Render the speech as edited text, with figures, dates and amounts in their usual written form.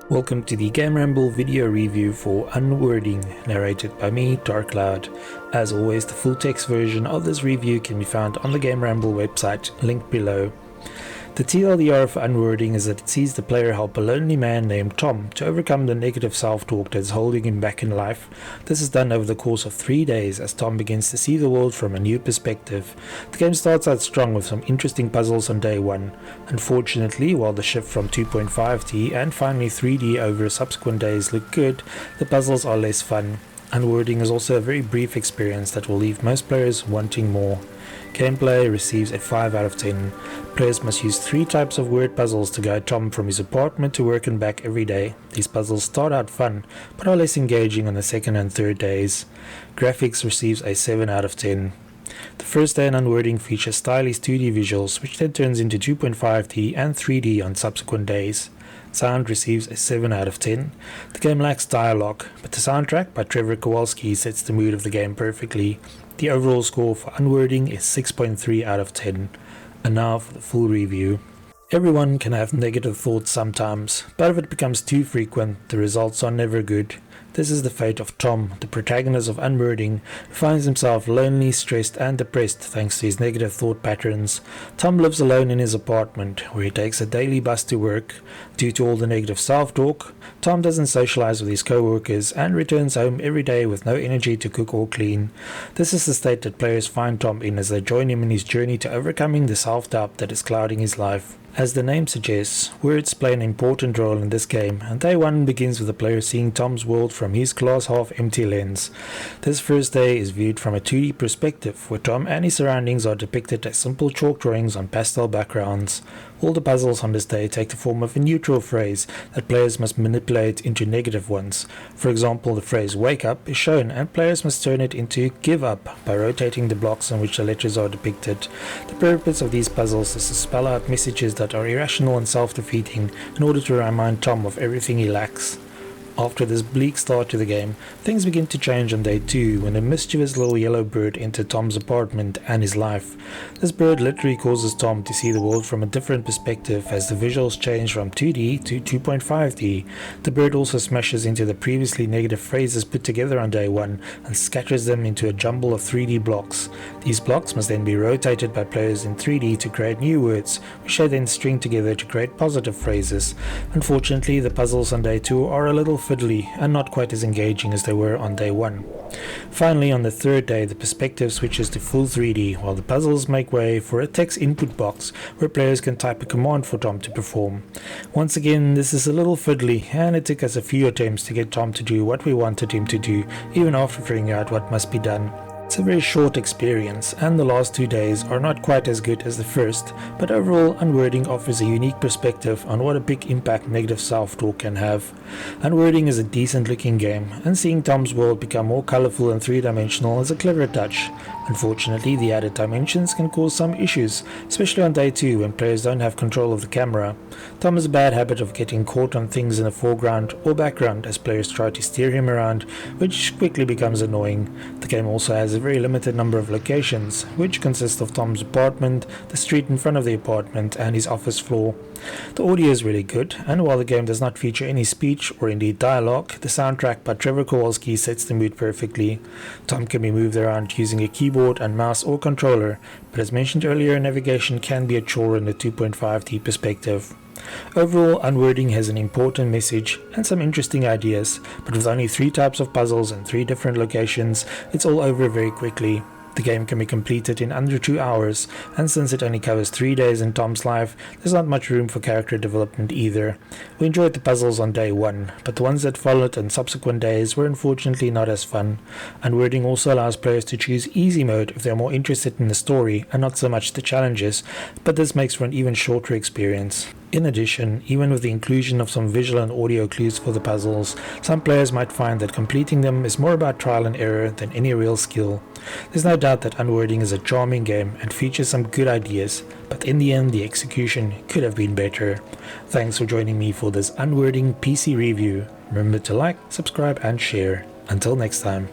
Welcome to the GAMERamble video review for Unwording, narrated by me, Darkcloud. As always, the full text version of this review can be found on the GAMERamble website, linked below. The TLDR for Unwording is that it sees the player help a lonely man named Tom to overcome the negative self-talk that is holding him back in life. This is done over the course of 3 days as Tom begins to see the world from a new perspective. The game starts out strong with some interesting puzzles on day 1. Unfortunately, while the shift from 2.5D and finally 3D over subsequent days look good, the puzzles are less fun. Unwording is also a very brief experience that will leave most players wanting more. Gameplay receives a 5 out of 10. Players must use 3 types of word puzzles to guide Tom from his apartment to work and back every day. These puzzles start out fun, but are less engaging on the second and third days. Graphics receives a 7 out of 10. The first day in Unwording features stylish 2D visuals, which then turns into 2.5D and 3D on subsequent days. Sound receives a 7 out of 10. The game lacks dialogue, but the soundtrack by Trevor Kowalski sets the mood of the game perfectly. The overall score for Unwording is 6.3 out of 10. And now for the full review. Everyone can have negative thoughts sometimes, but if it becomes too frequent, the results are never good. This is the fate of Tom, the protagonist of Unwording, who finds himself lonely, stressed and depressed thanks to his negative thought patterns. Tom lives alone in his apartment, where he takes a daily bus to work. Due to all the negative self-talk, Tom doesn't socialize with his co-workers and returns home every day with no energy to cook or clean. This is the state that players find Tom in as they join him in his journey to overcoming the self-doubt that is clouding his life. As the name suggests, words play an important role in this game, and day 1 begins with the player seeing Tom's world from his glass half empty lens. This first day is viewed from a 2D perspective, where Tom and his surroundings are depicted as simple chalk drawings on pastel backgrounds. All the puzzles on this day take the form of a neutral phrase that players must manipulate into negative ones. For example, the phrase wake up is shown and players must turn it into give up by rotating the blocks on which the letters are depicted. The purpose of these puzzles is to spell out messages that are irrational and self-defeating in order to remind Tom of everything he lacks. After this bleak start to the game, things begin to change on day 2 when a mischievous little yellow bird entered Tom's apartment and his life. This bird literally causes Tom to see the world from a different perspective as the visuals change from 2D to 2.5D. The bird also smashes into the previously negative phrases put together on day 1 and scatters them into a jumble of 3D blocks. These blocks must then be rotated by players in 3D to create new words, which they then string together to create positive phrases. Unfortunately, the puzzles on day 2 are a little fiddly and not quite as engaging as they were on day 1. Finally, on the third day, the perspective switches to full 3D, while the puzzles make way for a text input box where players can type a command for Tom to perform. Once again, this is a little fiddly, and it took us a few attempts to get Tom to do what we wanted him to do, even after figuring out what must be done. It's a very short experience, and the last 2 days are not quite as good as the first, but overall Unwording offers a unique perspective on what a big impact negative self-talk can have. Unwording is a decent looking game, and seeing Tom's world become more colourful and 3-dimensional is a clever touch. Unfortunately, the added dimensions can cause some issues, especially on day 2 when players don't have control of the camera. Tom has a bad habit of getting caught on things in the foreground or background as players try to steer him around, which quickly becomes annoying. The game also has a very limited number of locations, which consist of Tom's apartment, the street in front of the apartment, and his office floor. The audio is really good, and while the game does not feature any speech or indeed dialogue, the soundtrack by Trevor Kowalski sets the mood perfectly. Tom can be moved around using a keyboard and mouse or controller, but as mentioned earlier, navigation can be a chore in the 2.5D perspective. Overall, Unwording has an important message and some interesting ideas, but with only 3 types of puzzles and 3 different locations, it's all over very quickly. The game can be completed in under 2 hours, and since it only covers 3 days in Tom's life, there's not much room for character development either. We enjoyed the puzzles on day 1, but the ones that followed in subsequent days were unfortunately not as fun. Unwording also allows players to choose easy mode if they're more interested in the story and not so much the challenges, but this makes for an even shorter experience. In addition, even with the inclusion of some visual and audio clues for the puzzles, some players might find that completing them is more about trial and error than any real skill. There's no doubt that Unwording is a charming game and features some good ideas, but in the end the execution could have been better. Thanks for joining me for this Unwording PC review. Remember to like, subscribe and share. Until next time.